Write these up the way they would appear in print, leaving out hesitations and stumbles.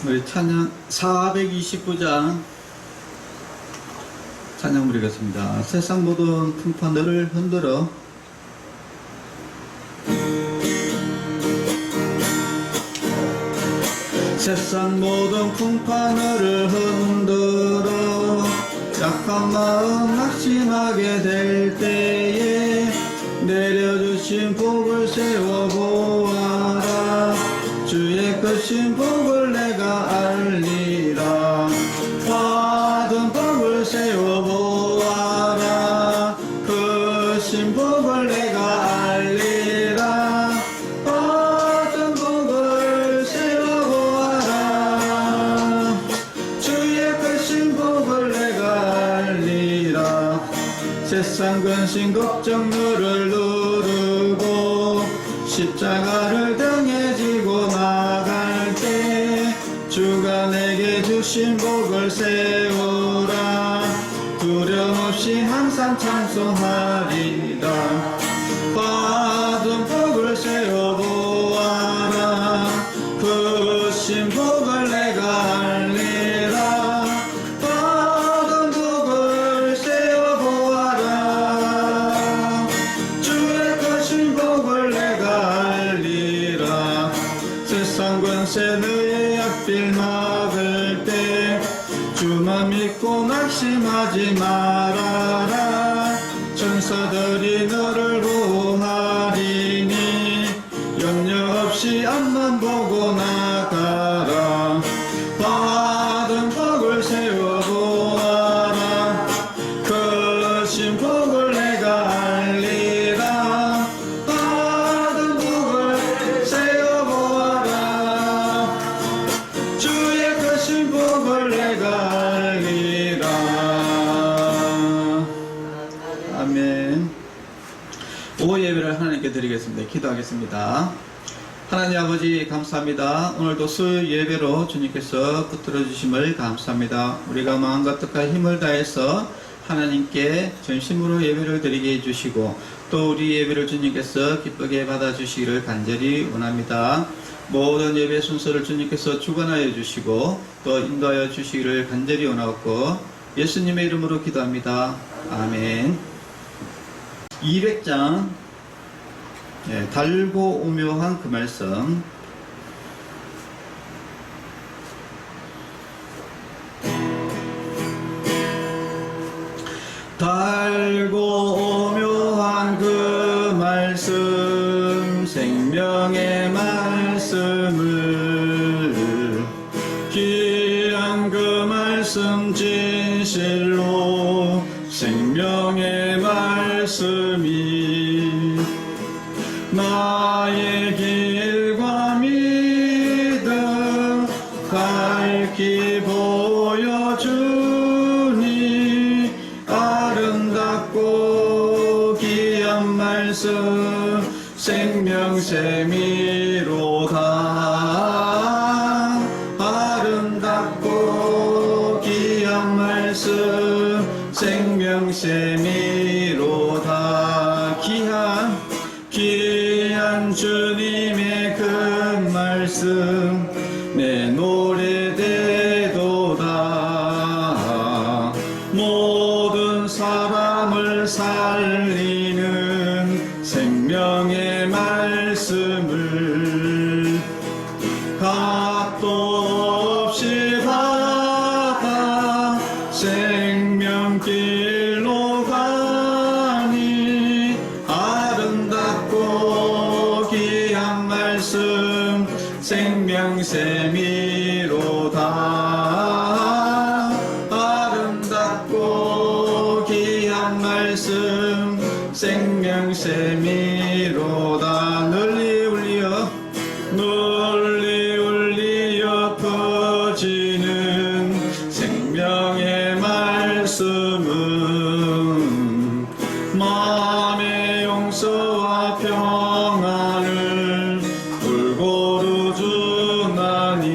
우리 찬양 429장 찬양 부르겠습니다. 세상 모든 풍파 너를 흔들어. 세상 모든 풍파 너를 흔들어. 약한 마음 낙심하게 될 때에 내려주신 복을 세워보아라. 주의 크신 복을 내가 알리라. 받은 복을 세워보아라. 크신 복을 내가 알리라. 받은 복을 세워보아라. 주의 크신 복을 내가 알리라. 세상 근심 걱정 너를 누르고 십자가를 등에 지고 나갈 때 주가 내게 주신 복을 세우라. 두려움 없이 항상 찬송하리라. 받은 복을 세워보아라. 크신 복을 내가 알리라. 받은 복을 세워보아라. 주의 크신 복을 내가 알리라. 세상 권세 너의 앞길 막을 때 주만 믿고 낙심하지 말아라. 천사들이 너를 보호하리니 염려 없이 앞만 보고 나가라. 받은 복을 세워보아라. 크신 복을 내가 알리라. 받은 복을 세워보아라. 주의 크신 복을 내가 알리라. 아멘. 오후 예배를 하나님께 드리겠습니다. 기도하겠습니다. 하나님 아버지 감사합니다. 오늘도 수요 예배로 주님께서 붙들어 주심을 감사합니다. 우리가 마음과 뜻과 힘을 다해서 하나님께 전심으로 예배를 드리게 해주시고 또 우리 예배를 주님께서 기쁘게 받아주시기를 간절히 원합니다. 모든 예배 순서를 주님께서 주관하여 주시고 또 인도하여 주시기를 간절히 원하고 예수님의 이름으로 기도합니다. 아멘. 200장 달고 오묘한 그 말씀. 달고 오묘한 그 말씀, 생명의 말씀을, 귀한 그 말씀 진실로 생명의 말씀이 나의 길과 믿음 밝히 보여주니 아름답고 귀한 말씀 생명샘이로다. 아름답고 귀한 말씀 생명샘이로다. 귀한 주님의 그 말씀 내 노래 되도다. 모든 사람을 살리는 생명의 말씀을 값도 없이 받아 생명길로 가니 아름답고 귀한 말씀 생명샘이로다. 아름답고 귀한 말씀 생명샘이로다. 널리 울리어 퍼지는 생명의 말씀은 마음의 용서와 평안을 골고루 주나니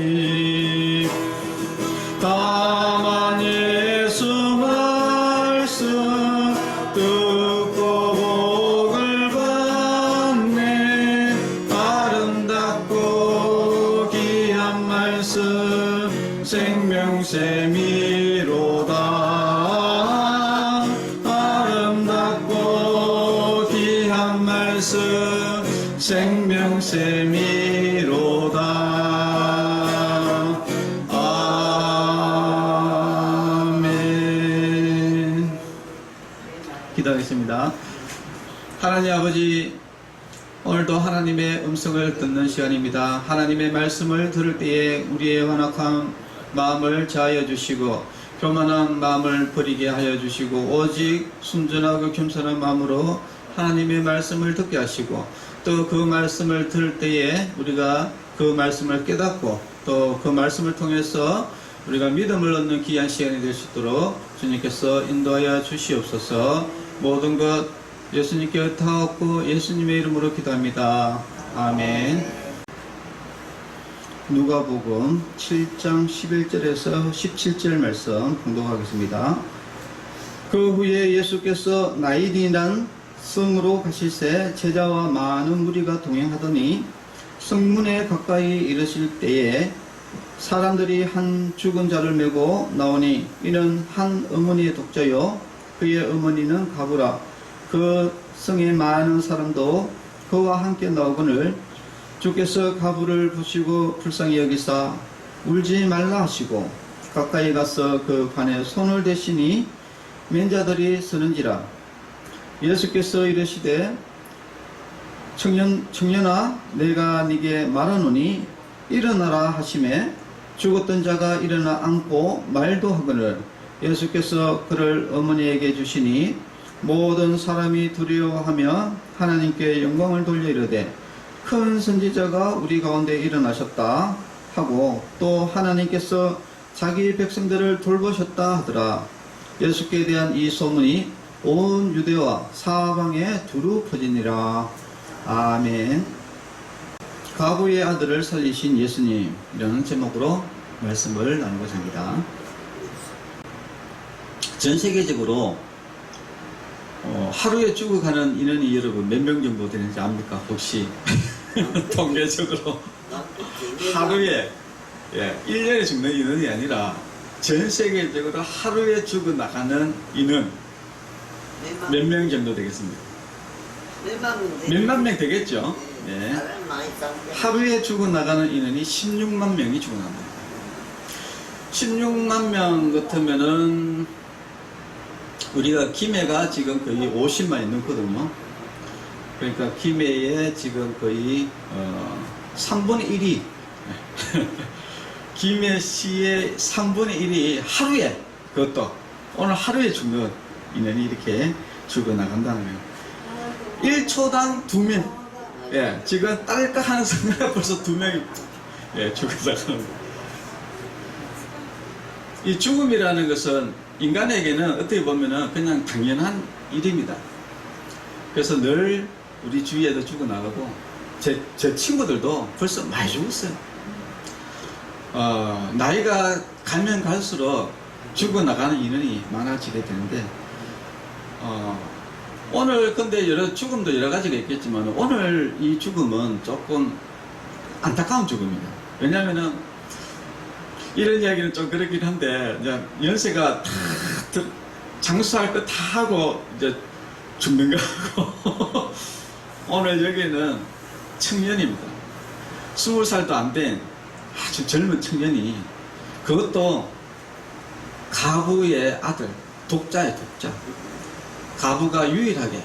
다만 예수 말씀 듣고 복을 받네. 아름답고 귀한 말씀 생명샘이로다. 아멘. 기도하겠습니다. 하나님 아버지, 오늘도 하나님의 음성을 듣는 시간입니다. 하나님의 말씀을 들을 때에 우리의 완악한 마음을 자하여 주시고 교만한 마음을 버리게 하여 주시고 오직 순전하고 겸손한 마음으로 하나님의 말씀을 듣게 하시고 또 그 말씀을 들을 때에 우리가 그 말씀을 깨닫고 또 그 말씀을 통해서 우리가 믿음을 얻는 귀한 시간이 될 수 있도록 주님께서 인도하여 주시옵소서. 모든 것 예수님께 ঐ타하옵고 예수님의 이름으로 기도합니다. 아멘. 누가복음 7장 11절에서 17절 말씀 공독하겠습니다. 그 후에 예수께서 나인이란 성으로 가실새 제자와 많은 무리가 동행하더니 성문에 가까이 이르실 때에 사람들이 한 죽은 자를 메고 나오니 이는 한 어머니의 독자요 그의 어머니는 가부라. 그 성에 많은 사람도 그와 함께 나오거늘 주께서 가부를 보시고 불쌍히 여기사 울지 말라 하시고 가까이 가서 그 판에 손을 대시니 맨자들이 서는지라. 예수께서 이르시되 청년아 내가 네게 말하노니 일어나라 하시매 죽었던 자가 일어나 앉고 말도 하거늘 예수께서 그를 어머니에게 주시니 모든 사람이 두려워하며 하나님께 영광을 돌려 이르되 큰 선지자가 우리 가운데 일어나셨다 하고 또 하나님께서 자기 백성들을 돌보셨다 하더라. 예수께 대한 이 소문이 온 유대와 사방에 두루 퍼지니라. 아멘. 가부의 아들을 살리신 예수님, 이라는 제목으로 말씀을 나누고자 합니다. 전 세계적으로 하루에 죽어가는 인원이 여러분 몇 명 정도 되는지 압니까? 혹시 통계적으로 하루에 1년에 죽는 인원이 아니라 전 세계적으로 하루에 죽어나가는 인원 몇 명 정도 되겠습니까? 몇만 명 되겠죠? 네. 하루에 죽어나가는 인원이 16만 명이 죽어납니다. 16만 명 같으면은 우리가 김해가 지금 거의 50만이 넘거든요. 그러니까 김해의 지금 거의 3분의 1이 김해시의 3분의 1이 하루에, 그것도 오늘 하루에 죽는 인원이 이렇게 죽어나간다는 거예요. 1초당 2명. 예, 지금 딸깍 하는 순간 벌써 2명이 죽어나가는 거예요. 이 죽음이라는 것은 인간에게는 어떻게 보면은 그냥 당연한 일입니다. 그래서 늘 우리 주위에도 죽어나가고 제 친구들도 벌써 많이 죽었어요. 나이가 가면 갈수록 죽어나가는 인원이 많아지게 되는데 오늘 근데 죽음도 여러 가지가 있겠지만 오늘 이 죽음은 조금 안타까운 죽음이에요. 왜냐면은 이런 이야기는 좀 그렇긴 한데 이제 연세가 다 장수할 거 다 하고 이제 죽는 거고 오늘 여기는 청년입니다. 20살도 안 된 아주 젊은 청년이 그것도 가부의 아들, 독자의 독자. 가부가 유일하게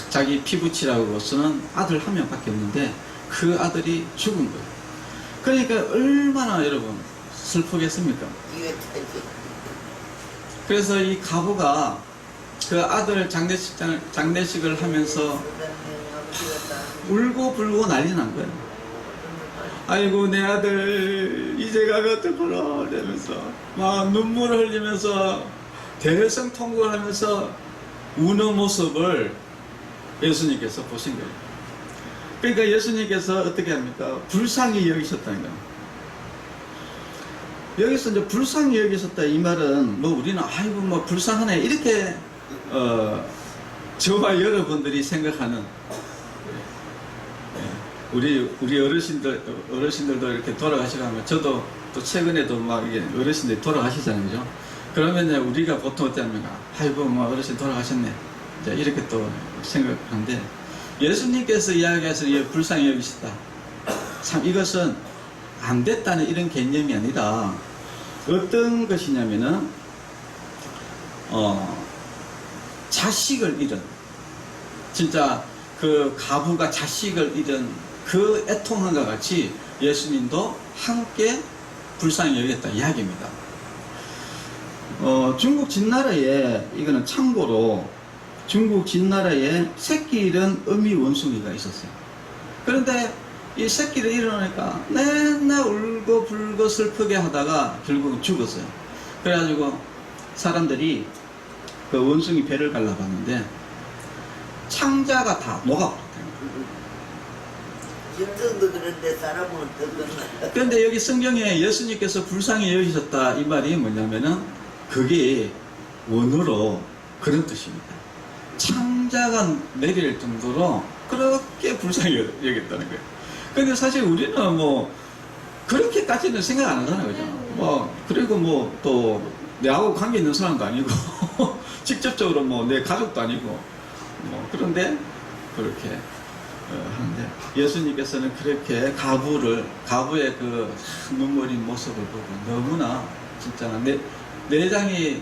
자기 피부치라고 쓰는 아들 한 명밖에 없는데 그 아들이 죽은 거예요. 그러니까 얼마나 여러분 슬프겠습니까? 그래서 이 가부가 그 아들 장례식을 하면서 울고 불고 난리 난 거예요. 아이고 내 아들 이제 가면 어떡하나 이러면서 막 눈물을 흘리면서 대성통곡을 하면서 우는 모습을 예수님께서 보신 거예요. 그러니까 예수님께서 어떻게 합니까? 불쌍히 여기셨다는 거예요. 여기서 이제 불쌍히 여기셨다 이 말은 뭐 우리는 아이고 뭐 불쌍하네 이렇게 저와 여러분들이 생각하는 우리 어르신들도 이렇게 돌아가시가면 저도 또 최근에도 막 이게 어르신들이 돌아가시잖아요, 그죠? 그러면 이제 우리가 보통 어떻게 합니까? 아이고 뭐 어르신 돌아가셨네 이제 이렇게 또 생각하는데 예수님께서 이야기해서 불쌍히 여기시다. 참 이것은 안 됐다는 이런 개념이 아니라 어떤 것이냐면은 자식을 잃은, 진짜 그 가부가 자식을 잃은 그 애통함과 같이 예수님도 함께 불쌍히 여겼다 이야기입니다. 중국 진나라에, 이거는 참고로 중국 진나라에 새끼 잃은 어미 원숭이가 있었어요. 그런데 이 새끼를 잃어놓으니까 맨날 울고 불고 슬프게 하다가 결국은 죽었어요. 그래가지고 사람들이 그 원숭이 배를 갈라봤는데 창자가 다 녹아버렸대요. 짐승도 그런데 사람은 어떡하나. 그런데 여기 성경에 예수님께서 불쌍히 여기셨다 이 말이 뭐냐면은 그게 원어로 그런 뜻입니다. 창자가 내릴 정도로 그렇게 불쌍히 여겼다는 거예요. 근데 사실 우리는 뭐 그렇게까지는 생각 안 하잖아요, 그죠? 뭐 그리고 뭐 또 내하고 관계 있는 사람도 아니고 직접적으로 뭐 내 가족도 아니고 뭐 그런데 그렇게 하는데 예수님께서는 그렇게 가부의 그 눈물인 모습을 보고 너무나 진짜 내장이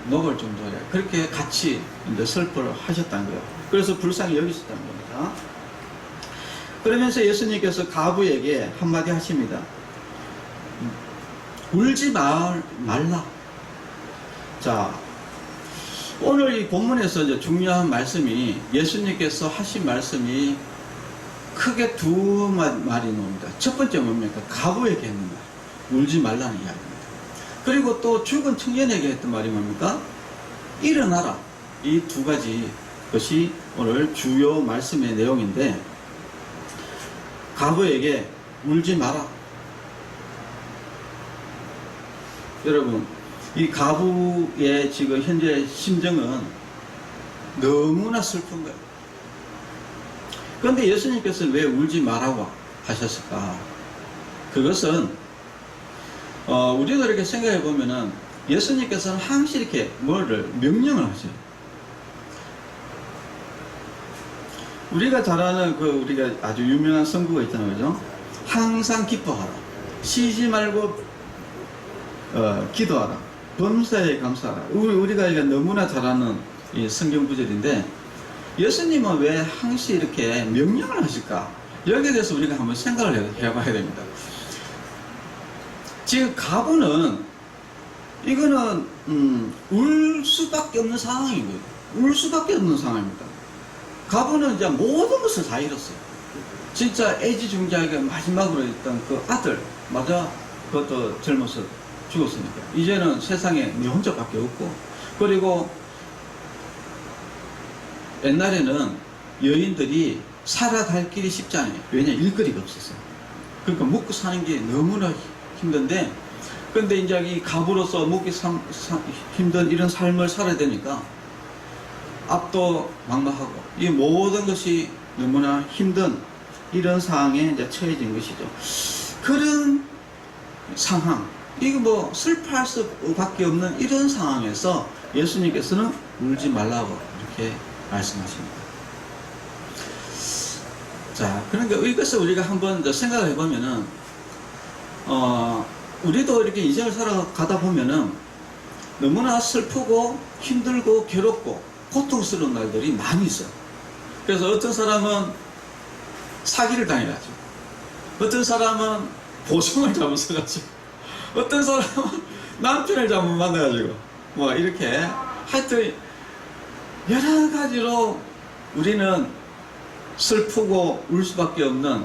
녹을 정도로 그렇게 같이 이제 슬퍼를 하셨다는 거예요. 그래서 불쌍히 여기셨다는 겁니다. 그러면서 예수님께서 가부에게 한마디 하십니다. 울지 말라. 자, 오늘 이 본문에서 이제 중요한 말씀이, 예수님께서 하신 말씀이 크게 두 말이 나옵니다. 첫 번째 뭡니까? 가부에게 했는 말. 울지 말라는 이야기입니다. 그리고 또 죽은 청년에게 했던 말이 뭡니까? 일어나라. 이 두 가지 것이 오늘 주요 말씀의 내용인데, 가부에게 울지 마라. 여러분, 이 가부의 지금 현재 심정은 너무나 슬픈 거예요. 그런데 예수님께서 왜 울지 말라고 하셨을까? 그것은 우리가 이렇게 생각해 보면은 예수님께서는 항상 이렇게 뭐를 명령을 하셔요. 우리가 잘 아는 우리가 아주 유명한 선구가 있잖아요, 그죠? 항상 기뻐하라. 쉬지 말고 기도하라. 범사에 감사하라. 우리가 이게 너무나 잘 아는 이 성경 구절인데, 예수님은 왜 항상 이렇게 명령을 하실까? 여기에 대해서 우리가 한번 생각을 해봐야 됩니다. 지금 가부는 이거는 울 수밖에 없는 상황이고요. 울 수밖에 없는 상황입니다. 가부는 이제 모든 것을 다 잃었어요. 진짜 애지중지하게 마지막으로 있던 그 아들, 맞아, 그것도 젊어서 죽었으니까 이제는 세상에 네 혼자밖에 없고, 그리고 옛날에는 여인들이 살아갈 길이 쉽지 않아요. 왜냐, 일거리가 없었어요. 그러니까 먹고 사는 게 너무나 힘든데, 근데 이제 이 가부로서 먹기 힘든 이런 삶을 살아야 되니까 앞도 막막하고 이 모든 것이 너무나 힘든 이런 상황에 이제 처해진 것이죠. 그런 상황, 이거 뭐 슬퍼할 수밖에 없는 이런 상황에서 예수님께서는 울지 말라고 이렇게 말씀하십니다. 자, 그러니까 이것을 우리가 한번 생각을 해보면은, 우리도 이렇게 인생을 살아가다 보면은 너무나 슬프고 힘들고 괴롭고 고통스러운 날들이 많이 있어요. 그래서 어떤 사람은 사기를 당해가지고, 어떤 사람은 보증을 잘못 써가지고, 어떤 사람은 남편을 잘못 만나가지고, 뭐 이렇게 하여튼 여러 가지로 우리는 슬프고 울 수밖에 없는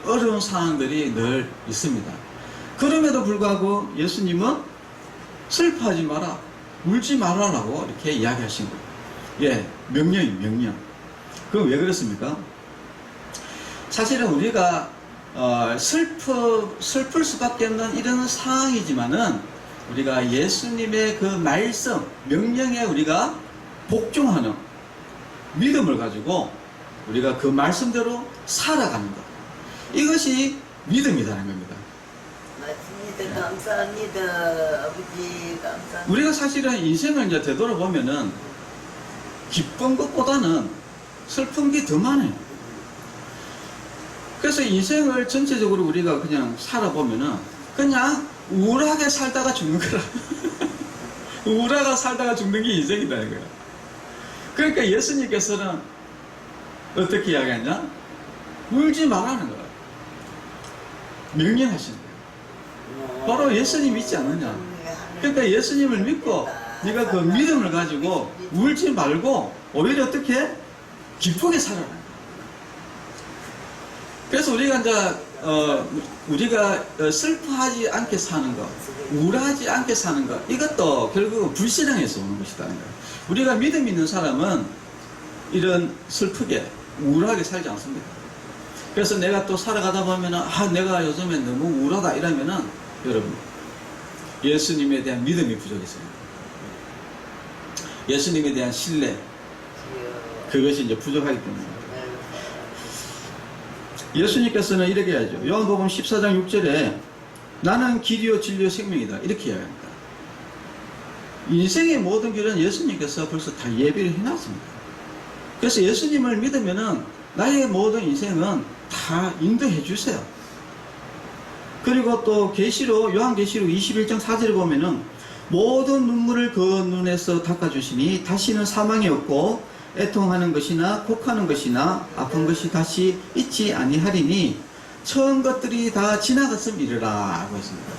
어려운 상황들이 늘 있습니다. 그럼에도 불구하고 예수님은 슬퍼하지 마라, 울지 말아라고 이렇게 이야기하신 거예요. 예, 명령. 그건 왜 그렇습니까? 사실은 우리가 슬플 수밖에 없는 이런 상황이지만은 우리가 예수님의 그 말씀, 명령에 우리가 복종하는 믿음을 가지고 우리가 그 말씀대로 살아가는 것, 이것이 믿음이라는 겁니다. 맞습니다. 감사합니다. 아버지 감사합니다. 우리가 사실은 인생을 이제 되돌아보면은 기쁜 것보다는 슬픈 게 더 많아요. 그래서 인생을 전체적으로 우리가 그냥 살아보면은 그냥 우울하게 살다가 죽는 거라. 우울하게 살다가 죽는 게 인생이라는 거야. 그러니까 예수님께서는 어떻게 이야기하냐? 울지 말라는 거야. 명령하시는 거야. 바로 예수님 믿지 않느냐? 그러니까 예수님을 믿고 네가 그 믿음을 가지고 울지 말고 오히려 어떻게 기쁘게 살아라. 그래서 우리가 이제 우리가 슬퍼하지 않게 사는 것, 우울하지 않게 사는 것, 이것도 결국은 불신앙에서 오는 것이라는 거예요. 우리가 믿음 있는 사람은 이런 슬프게 우울하게 살지 않습니다. 그래서 내가 또 살아가다 보면은 내가 요즘에 너무 우울하다 이러면은 여러분 예수님에 대한 믿음이 부족했어요. 예수님에 대한 신뢰, 그것이 이제 부족하기 때문에. 예수님께서는 이렇게 하죠. 요한복음 14장 6절에 나는 길이요 진리요 생명이다 이렇게 이야기합니다. 인생의 모든 길은 예수님께서 벌써 다 예비를 해놨습니다. 그래서 예수님을 믿으면은 나의 모든 인생은 다 인도해 주세요. 그리고 또 계시록 요한계시록 21장 4절에 보면은 모든 눈물을 그 눈에서 닦아주시니 다시는 사망이 없고 애통하는 것이나 곡하는 것이나 아픈 것이 다시 있지 아니하리니 처음 것들이 다 지나갔음이르라 하고 있습니다.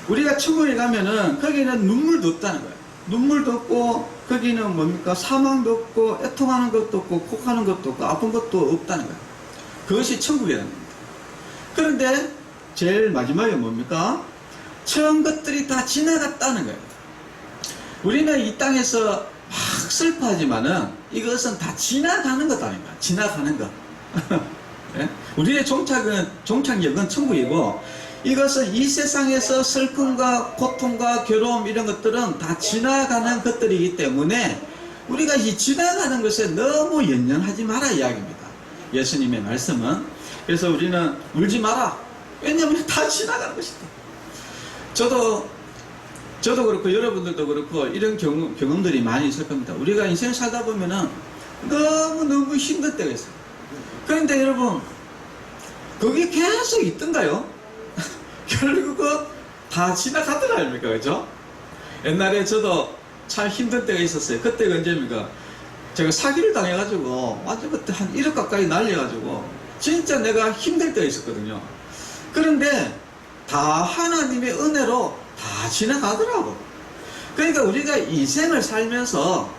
우리가 천국에 가면은 거기는 눈물도 없다는 거예요. 눈물도 없고 거기는 뭡니까? 사망도 없고 애통하는 것도 없고 곡하는 것도 없고 아픈 것도 없다는 거예요. 그것이 천국이라는 겁니다. 그런데 제일 마지막에 뭡니까? 처음 것들이 다 지나갔다는 거예요. 우리는 이 땅에서 막 슬퍼하지만은 이것은 다 지나가는 것 아닌가? 지나가는 것. 네? 우리의 종착역은 천국이고 이것은 이 세상에서 슬픔과 고통과 괴로움 이런 것들은 다 지나가는 것들이기 때문에 우리가 이 지나가는 것에 너무 연연하지 마라 이야기입니다. 예수님의 말씀은. 그래서 우리는 울지 마라. 왜냐하면 다 지나가는 것이다. 저도 그렇고 여러분들도 그렇고 이런 경험들이 많이 있을 겁니다. 우리가 인생 살다 보면은 너무 힘들 때가 있어요. 그런데 여러분 그게 계속 있던가요? 결국은 다 지나가더라 아닙니까? 그죠? 옛날에 저도 참 힘든 때가 있었어요. 그때가 언제입니까? 제가 사기를 당해가지고 완전 그때 한 1억 가까이 날려가지고 진짜 내가 힘들 때가 있었거든요. 그런데 다 하나님의 은혜로 다 지나가더라고. 그러니까 우리가 인생을 살면서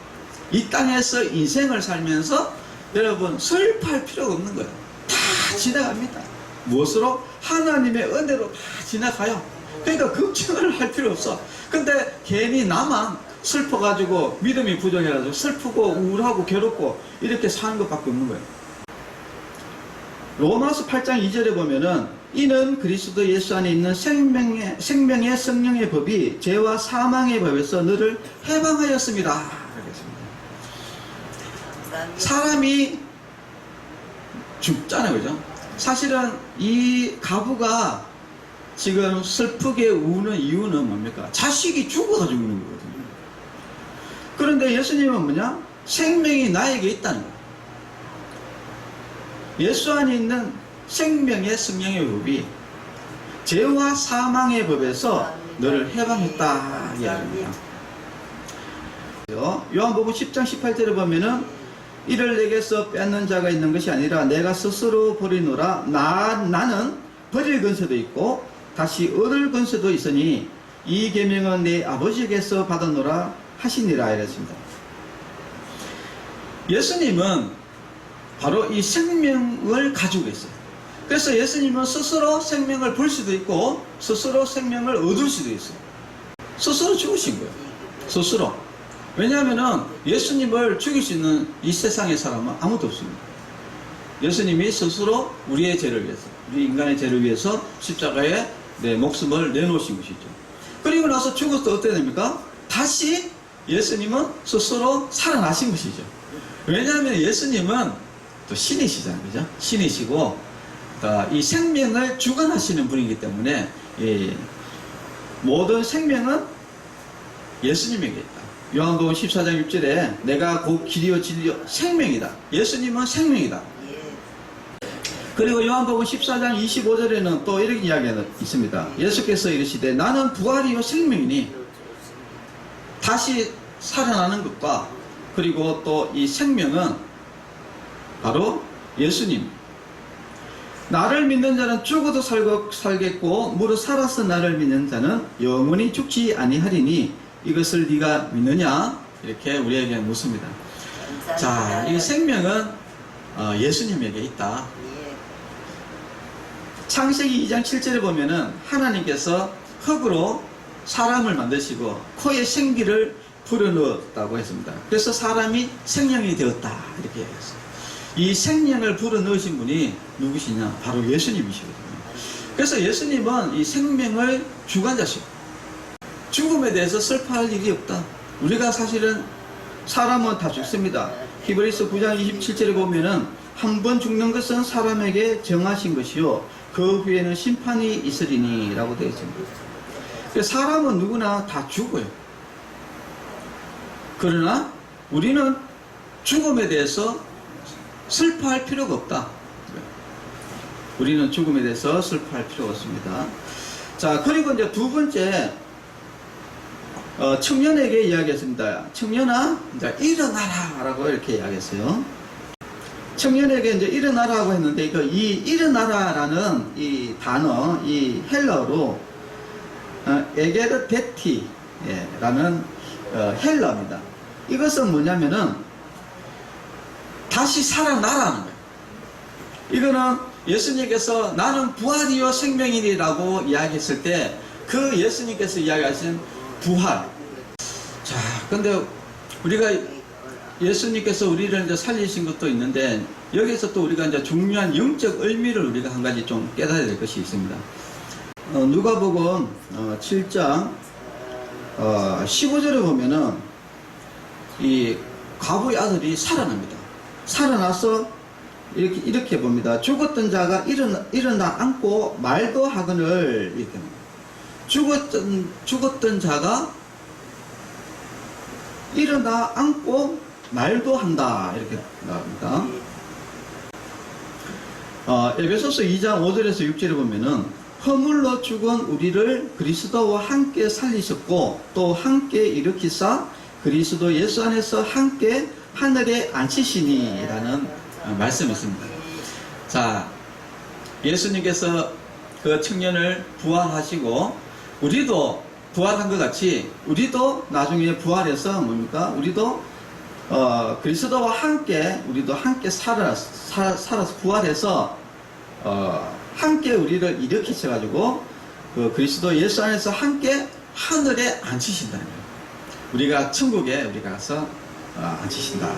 이 땅에서 인생을 살면서 여러분 슬퍼할 필요가 없는 거예요. 다 지나갑니다. 무엇으로? 하나님의 은혜로 다 지나가요. 그러니까 걱정을 할 필요 없어. 근데 괜히 나만 슬퍼가지고 믿음이 부족해가지고 슬프고 우울하고 괴롭고 이렇게 사는 것밖에 없는 거예요. 로마서 8장 2절에 보면은 이는 그리스도 예수 안에 있는 생명의 성령의 법이 죄와 사망의 법에서 너를 해방하였습니다. 사람이 죽잖아요. 그죠? 사실은 이 가부가 지금 슬프게 우는 이유는 뭡니까? 자식이 죽어서 죽는 거거든요. 그런데 예수님은 뭐냐? 생명이 나에게 있다는 거예요. 예수 안에 있는 생명의 성령의 법이 죄와 사망의 법에서 너를 해방했다 이야기입니다. 요한복음 10장 18절에 보면은 이를 내게서 뺏는 자가 있는 것이 아니라 내가 스스로 버리노라. 나는 버릴 건세도 있고 다시 얻을 건세도 있으니 이 계명은 내 아버지에게서 받았노라 하시니라 이랬습니다. 예수님은 바로 이 생명을 가지고 있어요. 그래서 예수님은 스스로 생명을 볼 수도 있고 스스로 생명을 얻을 수도 있어요. 스스로 죽으신 거예요. 스스로. 왜냐하면 예수님을 죽일 수 있는 이 세상의 사람은 아무도 없습니다. 예수님이 스스로 우리의 죄를 위해서, 우리 인간의 죄를 위해서 십자가에 내 목숨을 내놓으신 것이죠. 그리고 나서 죽어서 어떻게 됩니까? 다시 예수님은 스스로 살아나신 것이죠. 왜냐하면 예수님은 또 신이시잖아요. 그죠? 신이시고 이 생명을 주관하시는 분이기 때문에 모든 생명은 예수님에게 있다. 요한복음 14장 6절에 내가 곧 길이요 진리요 생명이다. 예수님은 생명이다. 예. 그리고 요한복음 14장 25절에는 또 이런 이야기가 있습니다. 예수께서 이르시되 나는 부활이요 생명이니 다시 살아나는 것과 그리고 또 이 생명은 바로 예수님. 나를 믿는 자는 죽어도 살겠고 무릇 살아서 나를 믿는 자는 영원히 죽지 아니하리니 이것을 네가 믿느냐? 이렇게 우리에게 묻습니다. 자, 이 생명은 예수님에게 있다. 예. 창세기 2장 7절에 보면은 하나님께서 흙으로 사람을 만드시고 코에 생기를 불어넣었다고 했습니다. 그래서 사람이 생명이 되었다 이렇게 얘기했어요. 이 생명을 불어넣으신 분이 누구시냐? 바로 예수님이시거든요. 그래서 예수님은 이 생명을 주관자시고 죽음에 대해서 슬퍼할 일이 없다. 우리가 사실은 사람은 다 죽습니다. 히브리서 9장 27절에 보면은 한 번 죽는 것은 사람에게 정하신 것이요 그 후에는 심판이 있으리니 라고 되어 있습니다. 그래서 사람은 누구나 다 죽어요. 그러나 우리는 죽음에 대해서 슬퍼할 필요가 없다. 우리는 죽음에 대해서 슬퍼할 필요가 없습니다. 자, 그리고 이제 두 번째, 청년에게 이야기했습니다. 청년아, 이제 일어나라! 라고 이렇게 이야기했어요. 청년에게 이제 일어나라고 했는데, 이 일어나라라는 이 단어, 이 헬러로, 에게르베티라는 헬러입니다. 이것은 뭐냐면은, 다시 살아나라는 거예요. 이거는 예수님께서 나는 부활이요 생명이라고 이야기했을 때 그 예수님께서 이야기하신 부활. 자, 근데 우리가 예수님께서 우리를 이제 살리신 것도 있는데 여기서 또 우리가 이제 중요한 영적 의미를 우리가 한 가지 좀 깨달아야 될 것이 있습니다. 누가복음 7장 15절에 보면은 이 과부의 아들이 살아납니다. 살아나서 이렇게 봅니다. 죽었던 자가 일어나 앉고 말도 하거늘 이렇게 합니다. 죽었던 자가 일어나 앉고 말도 한다 이렇게 나옵니다. 에베소서 2장 5절에서 6절에 보면은 허물로 죽은 우리를 그리스도와 함께 살리셨고 또 함께 일으키사 그리스도 예수 안에서 함께 하늘에 앉히시니 라는 말씀이 있습니다. 자, 예수님께서 그 청년을 부활하시고 우리도 부활한 것 같이 우리도 나중에 부활해서 뭡니까? 우리도 그리스도와 함께 우리도 함께 살아서 부활해서 함께 우리를 일으키셔가지고 그 그리스도 예수 안에서 함께 하늘에 앉히신다는 거예요. 우리가 천국에 우리가 가서 앉히신다.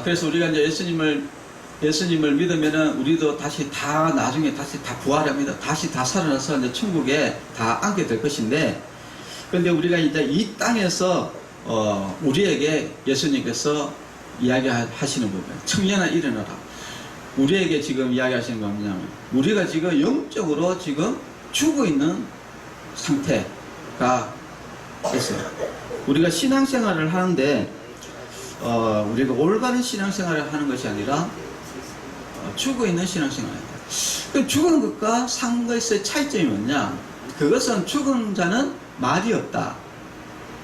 그래서 우리가 이제 예수님을 믿으면은 우리도 다시 다 나중에 다시 다 부활합니다. 다시 다 살아나서 이제 천국에 다 앉게 될 것인데, 그런데 우리가 이제 이 땅에서 우리에게 예수님께서 이야기하시는 부분, 청년아 일어나라. 우리에게 지금 이야기하시는 건 뭐냐면 우리가 지금 영적으로 지금 죽어 있는 상태가 있어요. 우리가 신앙생활을 하는데 우리가 올바른 신앙생활을 하는 것이 아니라 죽어 있는 신앙생활입니다. 죽은 것과 산 것의 차이점이 뭐냐? 그것은 죽은 자는 말이 없다.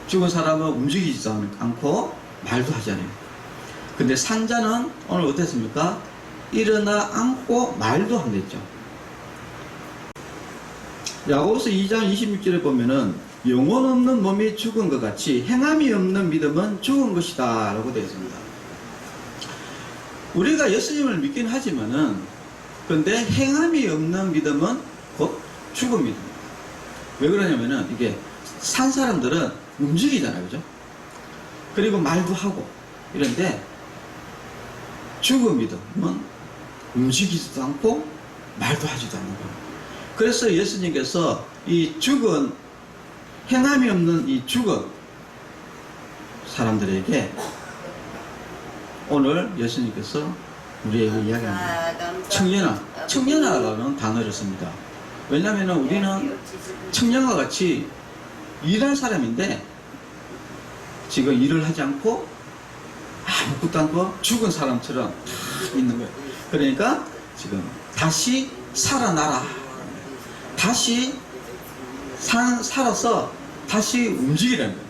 죽은 사람은 움직이지도 않고 말도 하지 않아요. 근데 산 자는 오늘 어땠습니까? 일어나 앉고 말도 한댔죠. 야고보서 2장 26절에 보면은 영혼 없는 몸이 죽은 것 같이 행함이 없는 믿음은 죽은 것이다 라고 되어 있습니다. 우리가 예수님을 믿긴 하지만은 근데 행함이 없는 믿음은 곧 죽은 믿음입니다. 왜 그러냐면은 이게 산 사람들은 움직이잖아요, 그죠? 그리고 말도 하고 이런데 죽은 믿음은 움직이지도 않고 말도 하지도 않는 거예요. 그래서 예수님께서 이 죽은 행함이 없는 이 죽은 사람들에게 오늘 예수님께서 우리에게 이야기합니다. 청년아라는 단어를 씁니다. 왜냐하면 우리는 청년과 같이 일할 사람인데 지금 일을 하지 않고 아무것도 않고 죽은 사람처럼 탁 있는 거예요. 그러니까 지금 다시 살아나라. 다시 살아서 다시 움직이라는 거예요.